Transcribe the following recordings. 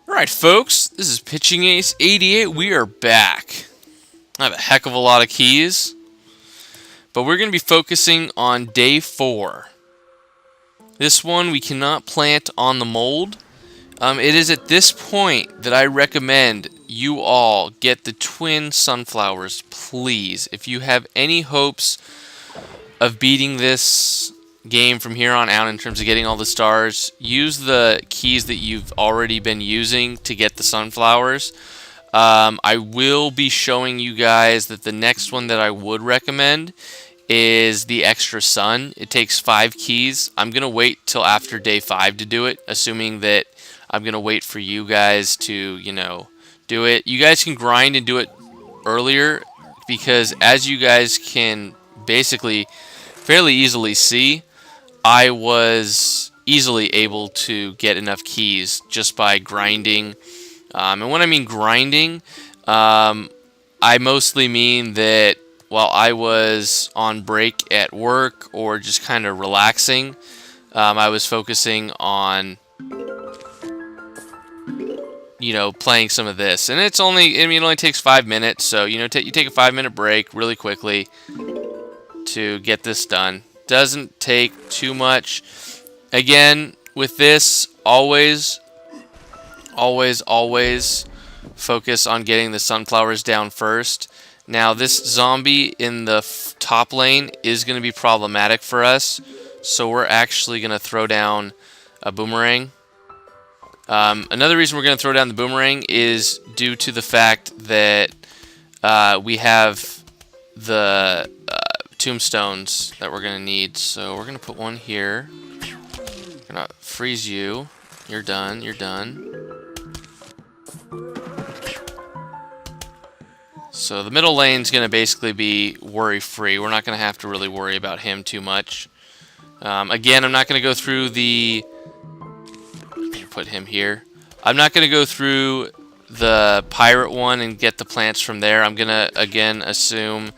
Alright, folks, this is Pitching Ace 88. We are back. I have a heck of a lot of keys, but we're going to be focusing on day 4. This one we cannot plant on the mold. It is at this point that I recommend you all get the twin sunflowers, please. If you have any hopes of beating this game from here on out in terms of getting all the stars, use the keys that you've already been using to get the sunflowers. I will be showing you guys that the next one that I would recommend is the extra sun. It takes 5 keys. I'm gonna wait till after day 5 to do it, assuming that I'm gonna wait for you guys to do it. You guys can grind and do it earlier, because as you guys can basically fairly easily see, I was easily able to get enough keys just by grinding. And when I mean grinding, I mostly mean that while I was on break at work or just kind of relaxing, I was focusing on playing some of this. And it only takes 5 minutes, so you take a 5-minute break really quickly to get this done. Doesn't take too much. Again, with this, always focus on getting the sunflowers down first. Now, this zombie in the top lane is going to be problematic for us, so we're actually going to throw down a boomerang. Another reason we're going to throw down the boomerang is due to the fact that we have the tombstones that we're going to need. So we're going to put one here. We're going to freeze you. You're done. You're done. So the middle lane's going to basically be worry-free. We're not going to have to really worry about him too much. Again, I'm not going to go through the... Put him here. I'm not going to go through the pirate one and get the plants from there. I'm going to, again, assume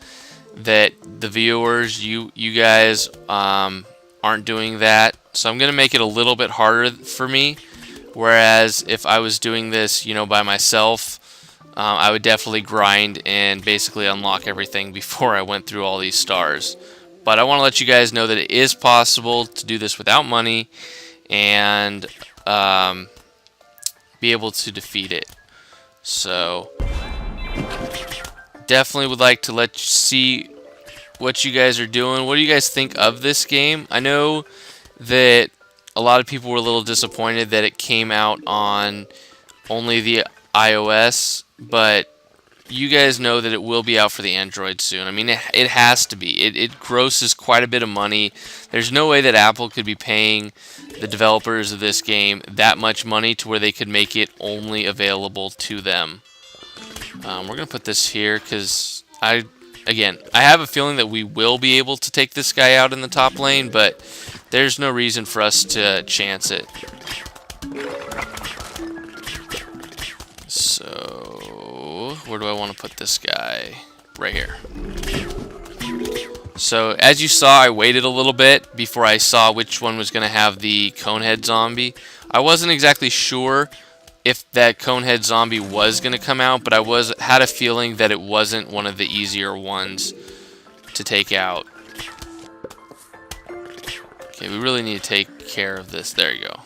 that the viewers, you guys, aren't doing that. So I'm going to make it a little bit harder for me. Whereas if I was doing this, by myself, I would definitely grind and basically unlock everything before I went through all these stars. But I want to let you guys know that it is possible to do this without money and be able to defeat it. So definitely would like to let you see what you guys are doing. What do you guys think of this game? I know that a lot of people were a little disappointed that it came out on only the iOS, but you guys know that it will be out for the Android soon. I mean, it has to be. It grosses quite a bit of money. There's no way that Apple could be paying the developers of this game that much money to where they could make it only available to them. We're going to put this here because I have a feeling that we will be able to take this guy out in the top lane, but there's no reason for us to chance it. So, where do I want to put this guy? Right here. So, as you saw, I waited a little bit before I saw which one was going to have the Conehead zombie. I wasn't exactly sure if that Conehead zombie was going to come out, but I had a feeling that it wasn't one of the easier ones to take out. Okay, we really need to take care of this. There you go.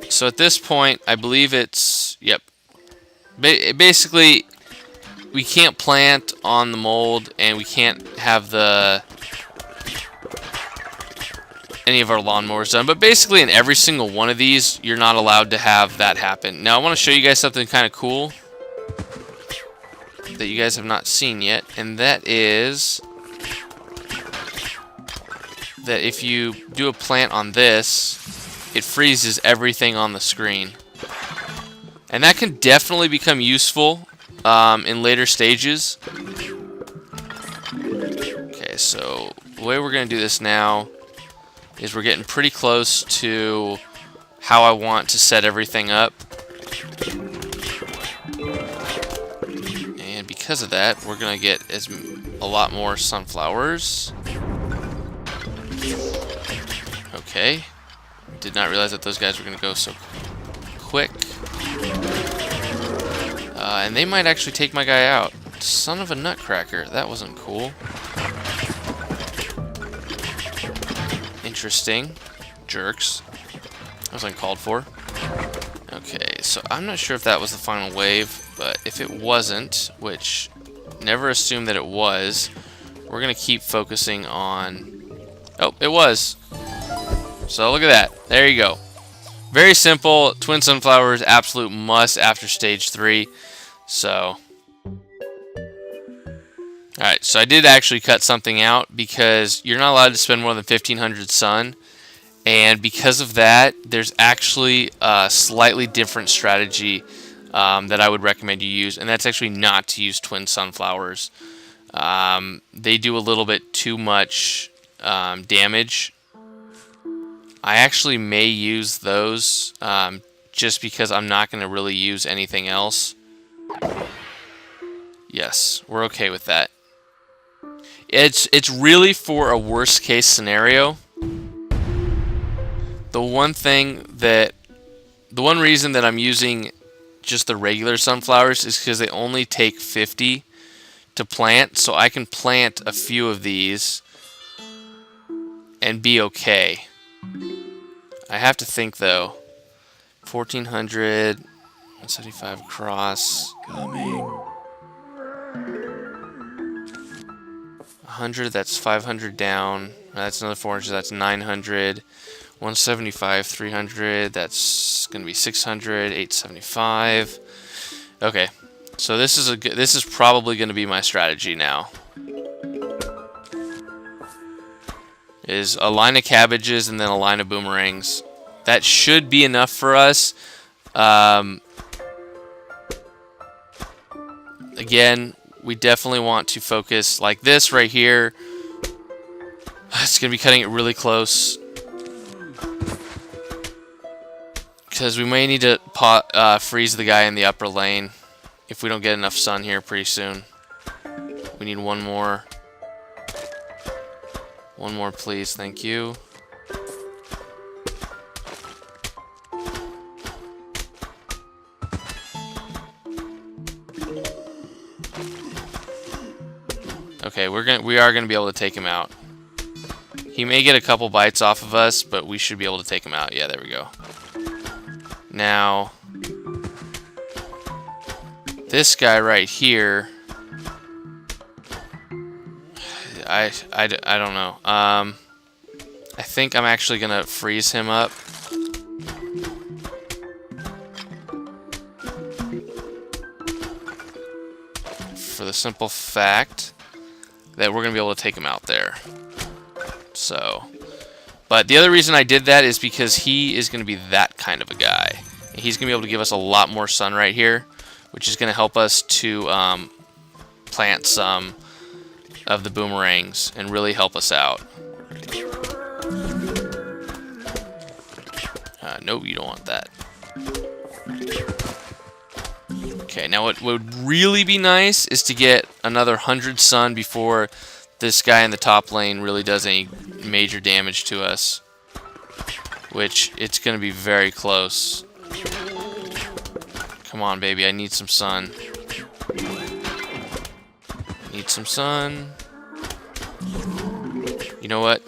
So at this point, I believe it's... Yep. Basically, we can't plant on the mold, and we can't have any of our lawnmowers done. But basically, in every single one of these, you're not allowed to have that happen. Now, I want to show you guys something kind of cool that you guys have not seen yet, and that is that if you do a plant on this, it freezes everything on the screen. And that can definitely become useful in later stages. Okay, so the way we're going to do this now is we're getting pretty close to how I want to set everything up. And because of that, we're going to get a lot more sunflowers. Okay. Did not realize that those guys were going to go so quick. And they might actually take my guy out. Son of a nutcracker. That wasn't cool. Interesting. Jerks. That was uncalled for. Okay, so I'm not sure if that was the final wave, but if it wasn't, which never assume that it was, we're going to keep focusing on... Oh, it was. So look at that. There you go. Very simple. Twin sunflowers, absolute must after stage 3. So, alright, so I did actually cut something out because you're not allowed to spend more than 1,500 sun. And because of that, there's actually a slightly different strategy that I would recommend you use. And that's actually not to use twin sunflowers. They do a little bit too much damage. I actually may use those just because I'm not going to really use anything else. Yes, we're okay with that. It's really for a worst case scenario. The one reason that I'm using just the regular sunflowers is because they only take 50 to plant, so I can plant a few of these and be okay. I have to think though. 1,400, 175 across. Coming. 100, that's 500 down. That's another 400, that's 900. 175, 300, that's going to be 600, 875. Okay, so this is probably going to be my strategy now. Is a line of cabbages and then a line of boomerangs. That should be enough for us. Again, we definitely want to focus like this right here. It's going to be cutting it really close. Because we may need to freeze the guy in the upper lane if we don't get enough sun here pretty soon. We need one more. One more, please. Thank you. Okay, we are gonna be able to take him out. He may get a couple bites off of us, but we should be able to take him out. Yeah, there we go. Now, this guy right here, I don't know. I think I'm actually gonna freeze him up. For the simple fact that we're gonna be able to take him out there. So, but the other reason I did that is because he is gonna be that kind of a guy. He's gonna be able to give us a lot more sun right here, which is gonna help us to plant some of the boomerangs and really help us out. No, you don't want that. Okay, now what would really be nice is to get another 100 sun before this guy in the top lane really does any major damage to us. Which, it's going to be very close. Come on, baby, I need some sun. Need some sun. You know what?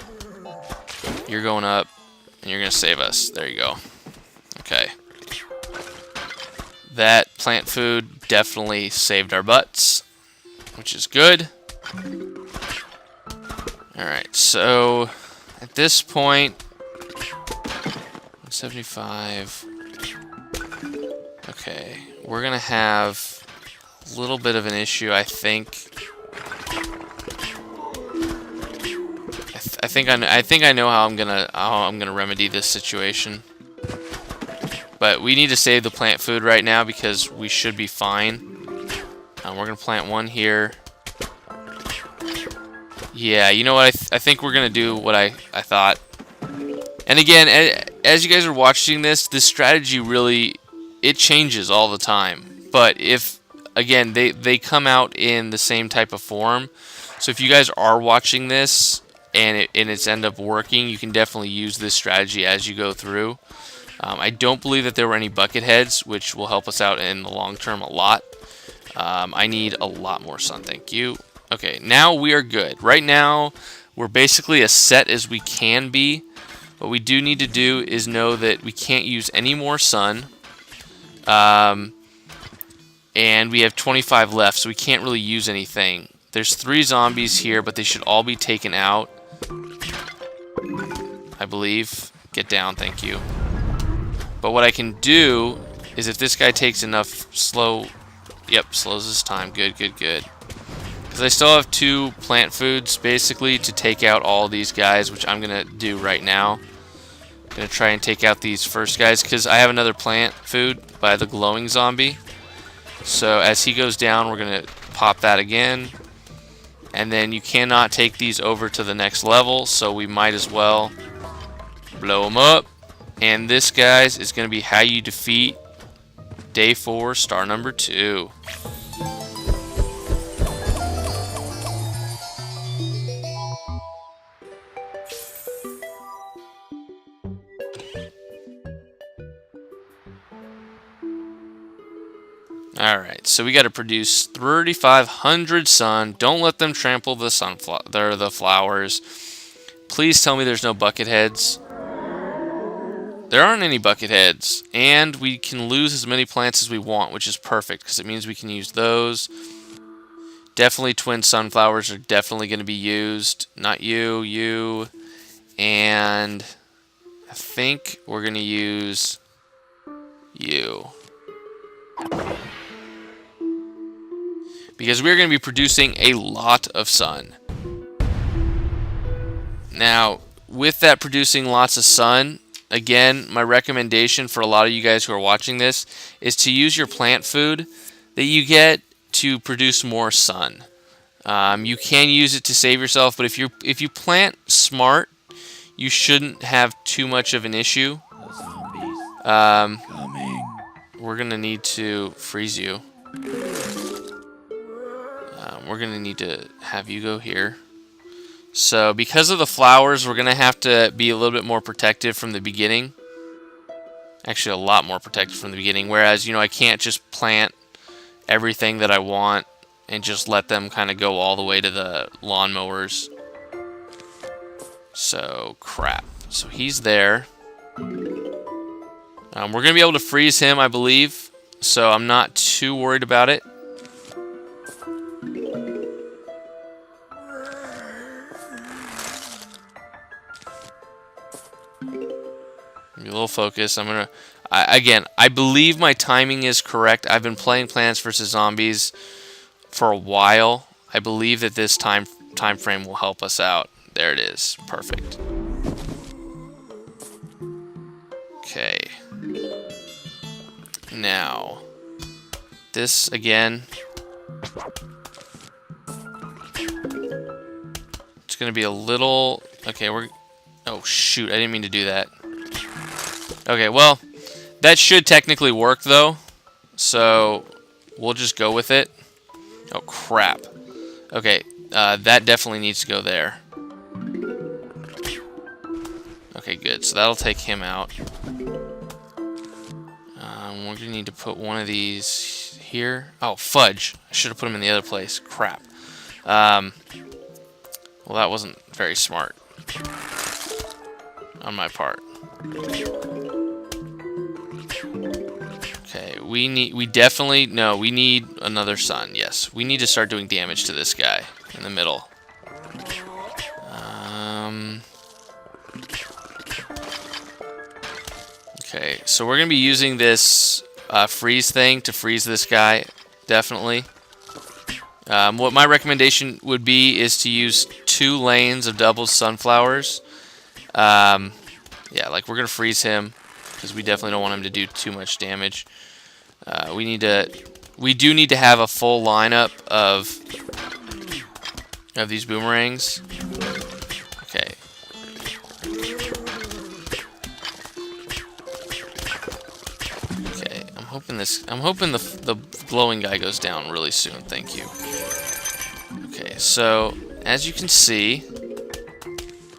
You're going up, and you're going to save us. There you go. Okay. That plant food definitely saved our butts, which is good. Alright, so at this point, 175. Okay, we're going to have a little bit of an issue, I think. I think I know how I'm gonna remedy this situation. But we need to save the plant food right now because we should be fine. We're gonna plant one here. Yeah, you know what? I think we're gonna do what I thought. And again, as you guys are watching this strategy really, it changes all the time. But if, again, they come out in the same type of form. So if you guys are watching this, and it's end up working, you can definitely use this strategy as you go through. I don't believe that there were any bucket heads, which will help us out in the long term a lot. I need a lot more sun, thank you. Okay, now we are good. Right now, we're basically as set as we can be. What we do need to do is know that we can't use any more sun. And we have 25 left, so we can't really use anything. There's 3 zombies here, but they should all be taken out, I believe. Get down, thank you. But what I can do is if this guy takes enough slows his time. Good, good, good. Because I still have 2 plant foods, basically, to take out all these guys, which I'm going to do right now. I'm going to try and take out these first guys, because I have another plant food by the glowing zombie. So as he goes down, we're going to pop that again. And then you cannot take these over to the next level, so we might as well blow them up. And this, guys, is going to be how you defeat Day 4, star number 2. Alright, so we got to produce 3,500 sun. Don't let them trample the the flowers. Please tell me there's no bucket heads. There aren't any bucket heads, and we can lose as many plants as we want, which is perfect, because it means we can use those. Definitely twin sunflowers are definitely going to be used. Not you, you, and I think we're going to use you. Because we're going to be producing a lot of sun. Now, with that producing lots of sun, again, my recommendation for a lot of you guys who are watching this is to use your plant food that you get to produce more sun. You can use it to save yourself, but if you plant smart, you shouldn't have too much of an issue. We're gonna need to freeze you. We're gonna need to have you go here. So because of the flowers, we're gonna have to be a little bit more protective from the beginning. Actually, a lot more protective from the beginning. Whereas, I can't just plant everything that I want and just let them kind of go all the way to the lawnmowers. So, crap. So he's there. We're going to be able to freeze him, I believe. So I'm not too worried about it. Be a little focus. I'm going to... Again, I believe my timing is correct. I've been playing Plants vs. Zombies for a while. I believe that this time frame will help us out. There it is. Perfect. Okay. Now, this again. It's going to be a little... Okay, oh, shoot. I didn't mean to do that. Okay, well... That should technically work, though, so we'll just go with it. Oh, crap. Okay, that definitely needs to go there. Okay, good. So that'll take him out. We're going to need to put one of these here. Oh, fudge. I should have put him in the other place. Crap. Well, that wasn't very smart on my part. Okay, we need another sun. Yes, we need to start doing damage to this guy in the middle. Okay, so we're gonna be using this freeze thing to freeze this guy, definitely. What my recommendation would be is to use 2 lanes of double sunflowers. Yeah, like we're gonna freeze him because we definitely don't want him to do too much damage. We do need to have a full lineup of these boomerangs. Okay. Okay, I'm hoping the glowing guy goes down really soon. Thank you. Okay, so as you can see,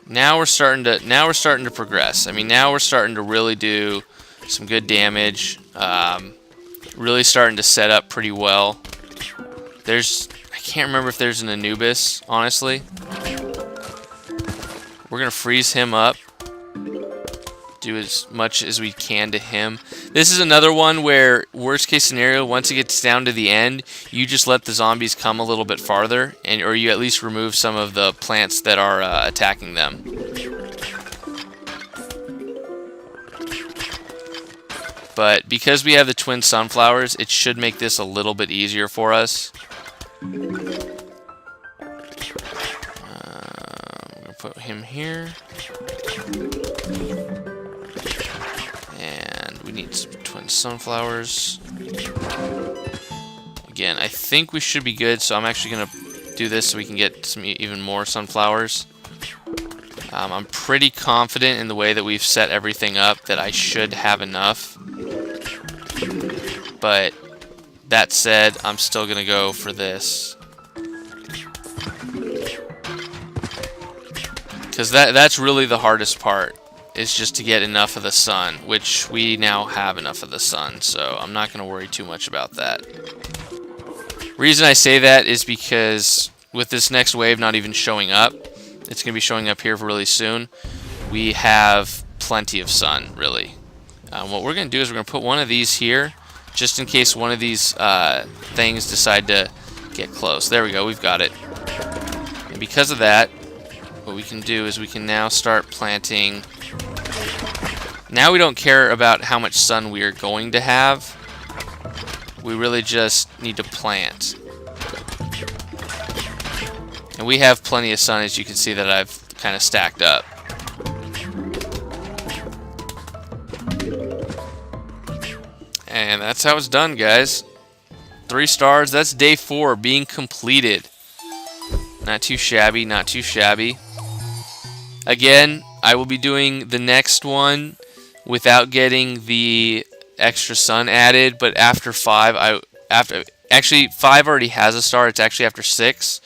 Now we're starting to progress. I mean, now we're starting to really do some good damage. Really starting to set up pretty well. I can't remember if there's an Anubis, honestly. We're gonna freeze him up. Do as much as we can to him. This is another one where, worst case scenario, once it gets down to the end, you just let the zombies come a little bit farther, or you at least remove some of the plants that are attacking them. But because we have the twin sunflowers, it should make this a little bit easier for us. I'm gonna put him here. And we need some twin sunflowers. Again, I think we should be good, so I'm actually going to do this so we can get some even more sunflowers. I'm pretty confident in the way that we've set everything up that I should have enough. But that said, I'm still going to go for this. Because that's really the hardest part. Is just to get enough of the sun, which we now have enough of the sun, so I'm not going to worry too much about that. Reason I say that is because with this next wave not even showing up, it's going to be showing up here really soon, we have plenty of sun, really. What we're going to do is we're going to put one of these here, just in case one of these things decide to get close. There we go, we've got it. And because of that, what we can do is we can now start planting. Now we don't care about how much sun we are going to have. We really just need to plant. And we have plenty of sun, as you can see that I've kind of stacked up. And that's how it's done, guys. 3 stars. That's day 4 being completed. Not too shabby, not too shabby. Again, I will be doing the next one without getting the extra sun added, but after 5, actually 5 already has a star. It's actually after 6.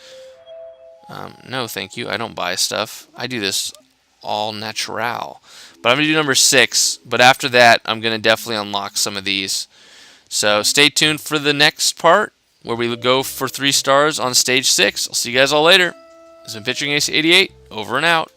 No, thank you. I don't buy stuff. I do this all natural. But I'm going to do number 6, but after that, I'm going to definitely unlock some of these. So stay tuned for the next part, where we go for 3 stars on stage 6. I'll see you guys all later. This has been Pitching Ace 88, over and out.